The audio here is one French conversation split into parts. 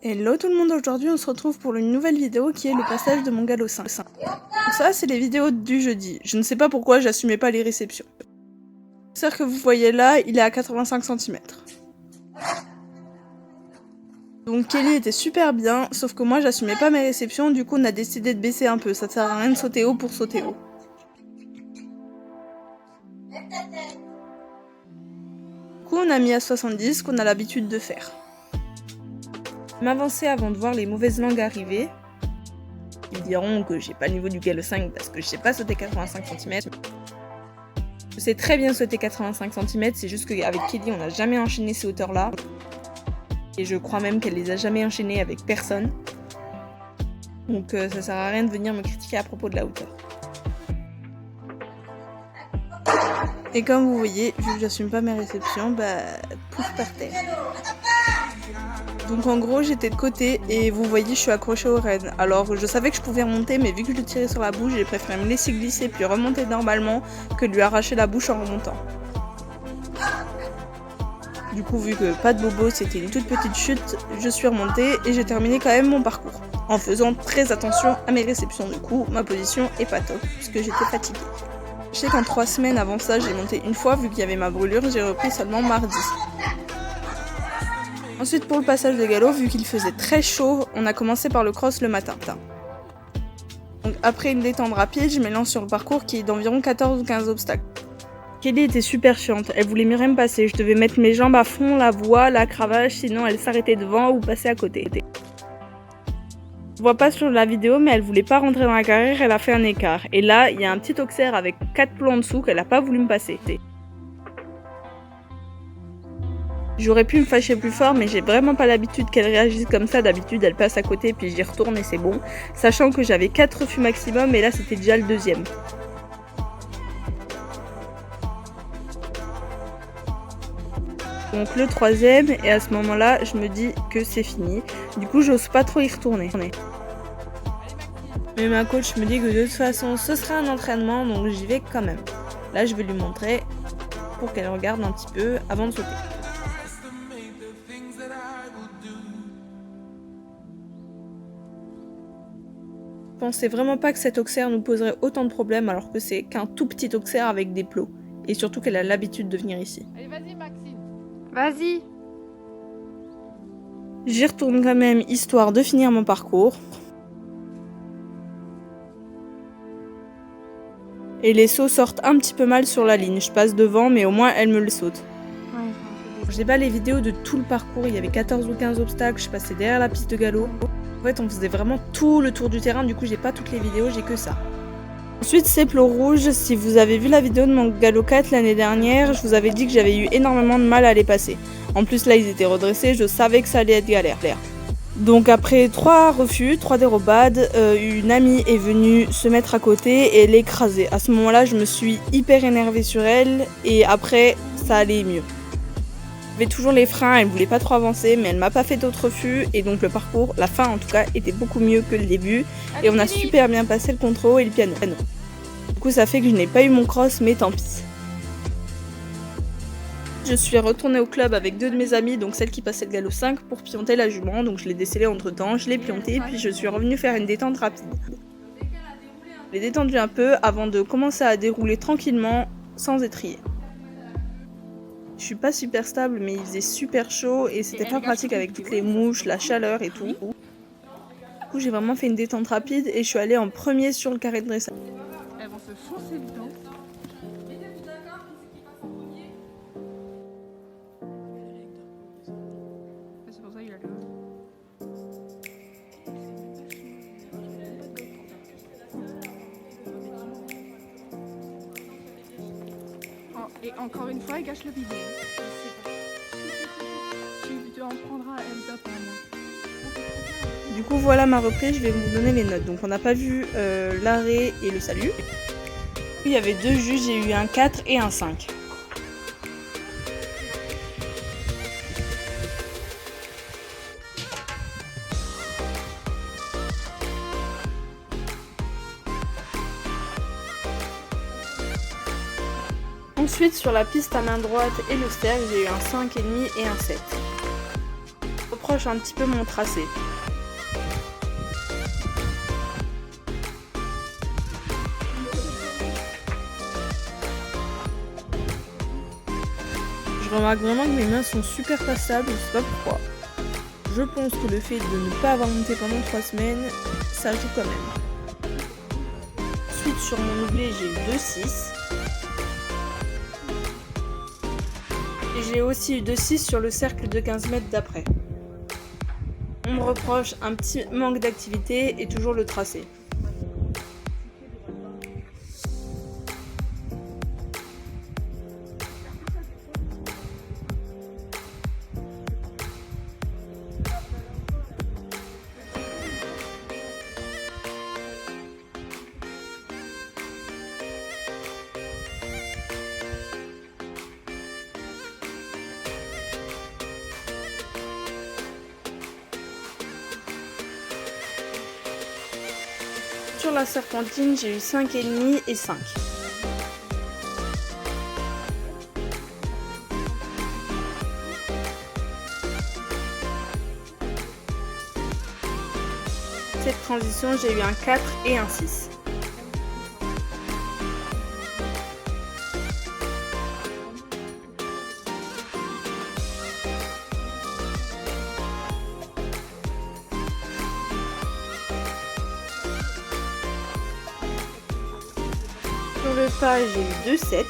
Hello tout le monde, aujourd'hui on se retrouve pour une nouvelle vidéo qui est le passage de mon galop 5. Donc ça c'est les vidéos du jeudi, je ne sais pas pourquoi j'assumais pas les réceptions. Le cerf que vous voyez là, il est à 85 cm. Donc Kelly était super bien, sauf que moi j'assumais pas mes réceptions, du coup on a décidé de baisser un peu, ça sert à rien de sauter haut pour sauter haut. Du coup on a mis à 70, qu'on a l'habitude de faire. M'avancer avant de voir les mauvaises langues arriver. Ils diront que j'ai pas le niveau du galop 5 parce que je sais pas sauter 85 cm. Je sais très bien sauter 85 cm, c'est juste qu'avec Kelly on n'a jamais enchaîné ces hauteurs là. Et je crois même qu'elle les a jamais enchaînées avec personne. Donc ça sert à rien de venir me critiquer à propos de la hauteur. Et comme vous voyez, vu que j'assume pas mes réceptions, pouf par terre. Donc en gros j'étais de côté et vous voyez je suis accrochée aux rênes. Alors je savais que je pouvais remonter mais vu que je le tirais sur la bouche j'ai préféré me laisser glisser puis remonter normalement que de lui arracher la bouche en remontant. Du coup vu que pas de bobo, c'était une toute petite chute, je suis remontée et j'ai terminé quand même mon parcours. En faisant très attention à mes réceptions, du coup ma position est pas top puisque j'étais fatiguée. Je sais qu'en 3 semaines avant ça j'ai monté une fois vu qu'il y avait ma brûlure, j'ai repris seulement mardi. Ensuite pour le passage de galop, vu qu'il faisait très chaud, on a commencé par le cross le matin. Donc après une détente rapide, je m'élance sur le parcours qui est d'environ 14 ou 15 obstacles. Kelly était super chiante, elle voulait mieux rien me passer, je devais mettre mes jambes à fond, la voie, la cravache, sinon elle s'arrêtait devant ou passait à côté. Je vois pas sur la vidéo mais elle voulait pas rentrer dans la carrière, elle a fait un écart. Et là, il y a un petit auxerre avec 4 plots en dessous qu'elle a pas voulu me passer. J'aurais pu me fâcher plus fort mais j'ai vraiment pas l'habitude qu'elle réagisse comme ça, d'habitude elle passe à côté puis j'y retourne et c'est bon. Sachant que j'avais 4 refus maximum et là c'était déjà le deuxième. Donc le troisième et à ce moment là je me dis que c'est fini. Du coup j'ose pas trop y retourner. Mais ma coach me dit que de toute façon ce sera un entraînement donc j'y vais quand même. Là je vais lui montrer pour qu'elle regarde un petit peu avant de sauter. Je pensais vraiment pas que cet auxerre nous poserait autant de problèmes alors que c'est qu'un tout petit auxerre avec des plots. Et surtout qu'elle a l'habitude de venir ici. Allez vas-y Maxime. Vas-y. J'y retourne quand même histoire de finir mon parcours. Et les sauts sortent un petit peu mal sur la ligne. Je passe devant mais au moins elle me le saute. J'ai pas les vidéos de tout le parcours, il y avait 14 ou 15 obstacles, je passais derrière la piste de galop. En fait on faisait vraiment tout le tour du terrain, du coup j'ai pas toutes les vidéos, j'ai que ça. Ensuite c'est plots rouges, si vous avez vu la vidéo de mon galop 4 l'année dernière, je vous avais dit que j'avais eu énormément de mal à les passer. En plus là ils étaient redressés, je savais que ça allait être galère. Donc après 3 refus, 3 dérobades, une amie est venue se mettre à côté et l'écraser. À ce moment là je me suis hyper énervée sur elle et après ça allait mieux. J'avais toujours les freins, elle voulait pas trop avancer mais elle m'a pas fait d'autres refus et donc le parcours, la fin en tout cas, était beaucoup mieux que le début et on a super bien passé le contrôle et le piano. Du coup ça fait que je n'ai pas eu mon cross mais tant pis. Je suis retournée au club avec 2 de mes amies, donc celle qui passait le galop 5 pour pianter la jument, donc je l'ai décellée entre temps, je l'ai piantée puis je suis revenue faire une détente rapide. Je l'ai détendue un peu avant de commencer à dérouler tranquillement sans étrier. Je suis pas super stable mais il faisait super chaud et c'était pas pratique avec toutes les mouches, la chaleur et tout. Du coup j'ai vraiment fait une détente rapide et je suis allée en premier sur le carré de dressage. Elles vont se foncer dedans. C'est pour ça qu'il a le... Oh, et encore une fois il gâche le vidéo. Tu en prendras Elsa pour moi. Du coup voilà ma reprise, je vais vous donner les notes. Donc on n'a pas vu l'arrêt et le salut. Il y avait 2 juges, j'ai eu un 4 et un 5. Ensuite sur la piste à main droite et le sterk, j'ai eu un 5,5 et un 7. reproche un petit peu mon tracé. Je remarque vraiment que mes mains sont super passables, je sais pas pourquoi. Je pense que le fait de ne pas avoir monté pendant 3 semaines, ça joue quand même. Ensuite sur mon oubli j'ai eu 2,6. Et j'ai aussi eu 2,6 sur le cercle de 15 mètres d'après. On me reproche un petit manque d'activité et toujours le tracé. Sur la serpentine, j'ai eu 5,5 et 5. Cette transition, j'ai eu un 4 et un 6. Sur le pas, j'ai eu 2,7.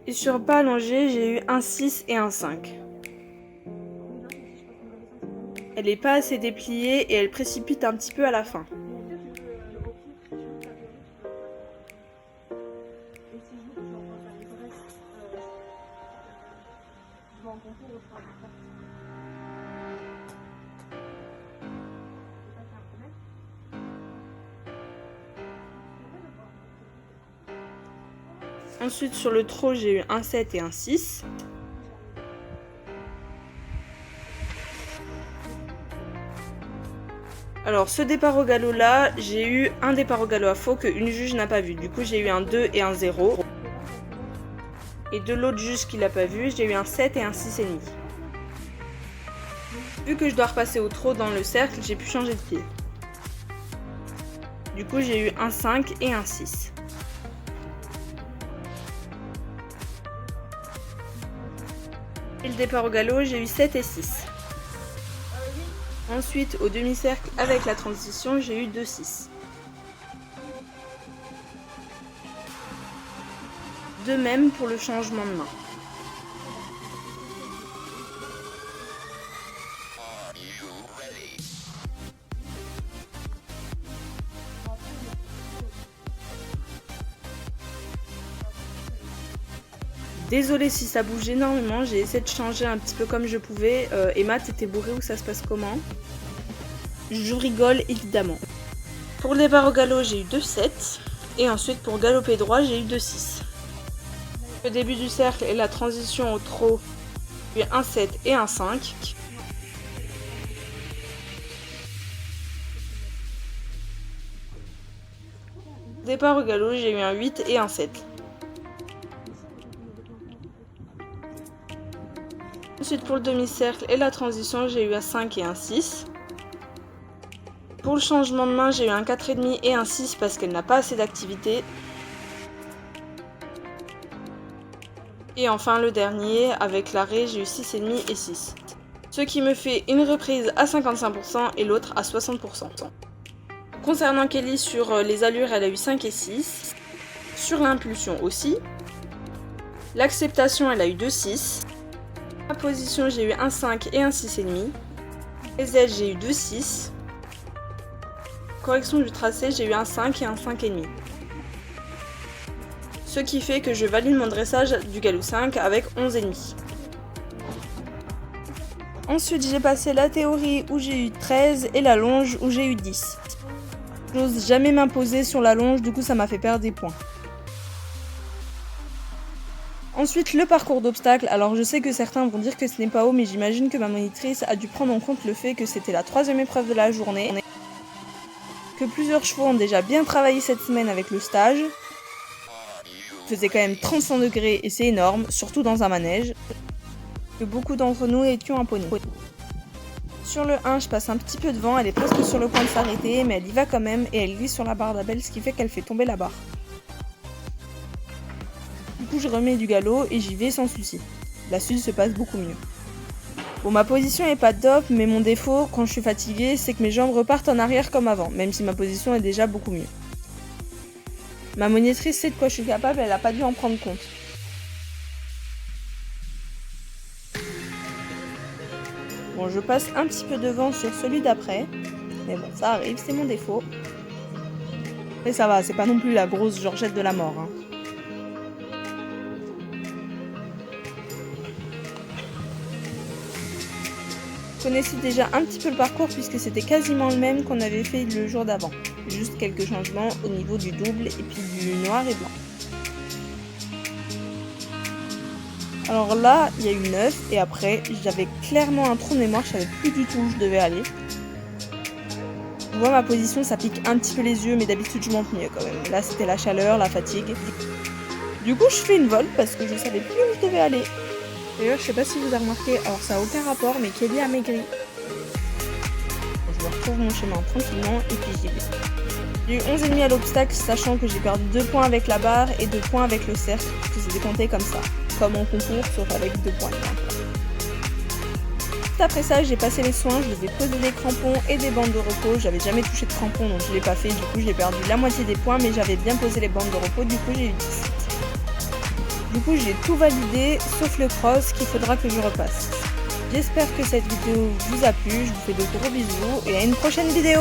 Et sur pas allongé, j'ai eu un 6 et un 5. Elle n'est pas assez dépliée et elle précipite un petit peu à la fin. Ensuite sur le trot j'ai eu un 7 et un 6. Alors ce départ au galop là, j'ai eu un départ au galop à faux que une juge n'a pas vu. Du coup j'ai eu un 2 et un 0. Et de l'autre juge qui l'a pas vu, j'ai eu un 7 et un 6,5. Vu que je dois repasser au trot dans le cercle, j'ai pu changer de pied. Du coup j'ai eu un 5 et un 6. Et le départ au galop, j'ai eu 7 et 6. Ensuite, au demi-cercle, avec la transition, j'ai eu 2,6. De même pour le changement de main. Désolée si ça bouge énormément, j'ai essayé de changer un petit peu comme je pouvais. Emma, t'étais bourrée ou ça se passe comment? Je rigole évidemment. Pour le départ au galop, j'ai eu 2,7. Et ensuite pour galoper droit, j'ai eu 2,6. Le début du cercle et la transition au trot, j'ai eu un 7 et un 5. Départ au galop, j'ai eu un 8 et un 7. Ensuite pour le demi-cercle et la transition, j'ai eu un 5 et un 6. Pour le changement de main, j'ai eu un 4,5 et un 6 parce qu'elle n'a pas assez d'activité. Et enfin le dernier, avec l'arrêt, j'ai eu 6,5 et 6. Ce qui me fait une reprise à 55% et l'autre à 60%. Concernant Kelly, sur les allures, elle a eu 5 et 6. Sur l'impulsion aussi. L'acceptation, elle a eu 2,6. La position, j'ai eu un 5 et un 6,5. Les ailes, j'ai eu 2,6. Correction du tracé, j'ai eu un 5 et un 5,5. Ce qui fait que je valide mon dressage du galop 5 avec 11,5. Ensuite, j'ai passé la théorie où j'ai eu 13 et la longe où j'ai eu 10. J'ose jamais m'imposer sur la longe, du coup ça m'a fait perdre des points. Ensuite, le parcours d'obstacles. Alors je sais que certains vont dire que ce n'est pas haut, mais j'imagine que ma monitrice a dû prendre en compte le fait que c'était la 3e épreuve de la journée. que plusieurs chevaux ont déjà bien travaillé cette semaine avec le stage. Il faisait quand même 35 degrés et c'est énorme, surtout dans un manège. Que beaucoup d'entre nous étions un poney. Sur le 1, je passe un petit peu devant, elle est presque sur le point de s'arrêter, mais elle y va quand même et elle glisse sur la barre d'Abel, ce qui fait qu'elle fait tomber la barre. Du coup, je remets du galop et j'y vais sans souci. La suite se passe beaucoup mieux. Bon, ma position est pas top, mais mon défaut, quand je suis fatiguée, c'est que mes jambes repartent en arrière comme avant, même si ma position est déjà beaucoup mieux. Ma monitrice sait de quoi je suis capable, elle a pas dû en prendre compte. Bon, je passe un petit peu devant sur celui d'après, mais bon, ça arrive, c'est mon défaut. Mais ça va, c'est pas non plus la grosse Georgette de la mort, hein. Je connaissais déjà un petit peu le parcours puisque c'était quasiment le même qu'on avait fait le jour d'avant. Juste quelques changements au niveau du double et puis du noir et blanc. Alors là, il y a eu 9 et après, j'avais clairement un trou de mémoire, je savais plus du tout où je devais aller. Je vois ma position, ça pique un petit peu les yeux, mais d'habitude je monte mieux quand même. Là, c'était la chaleur, la fatigue. Du coup, je fais une volte parce que je savais plus où je devais aller. D'ailleurs, je sais pas si vous avez remarqué, alors ça a aucun rapport, mais Kelly a maigri. Je retrouve mon chemin tranquillement et puis j'y vais. J'ai eu 11,5 à l'obstacle, sachant que j'ai perdu 2 points avec la barre et 2 points avec le cercle, que c'est décompté comme ça, comme en concours, sauf avec 2 points. Juste après ça, j'ai passé les soins, je devais poser des crampons et des bandes de repos. J'avais jamais touché de crampons, donc je l'ai pas fait. Du coup, j'ai perdu la moitié des points, mais j'avais bien posé les bandes de repos, du coup j'ai eu 10. Du coup, j'ai tout validé, sauf le cross qu'il faudra que je repasse. J'espère que cette vidéo vous a plu, je vous fais de gros bisous et à une prochaine vidéo.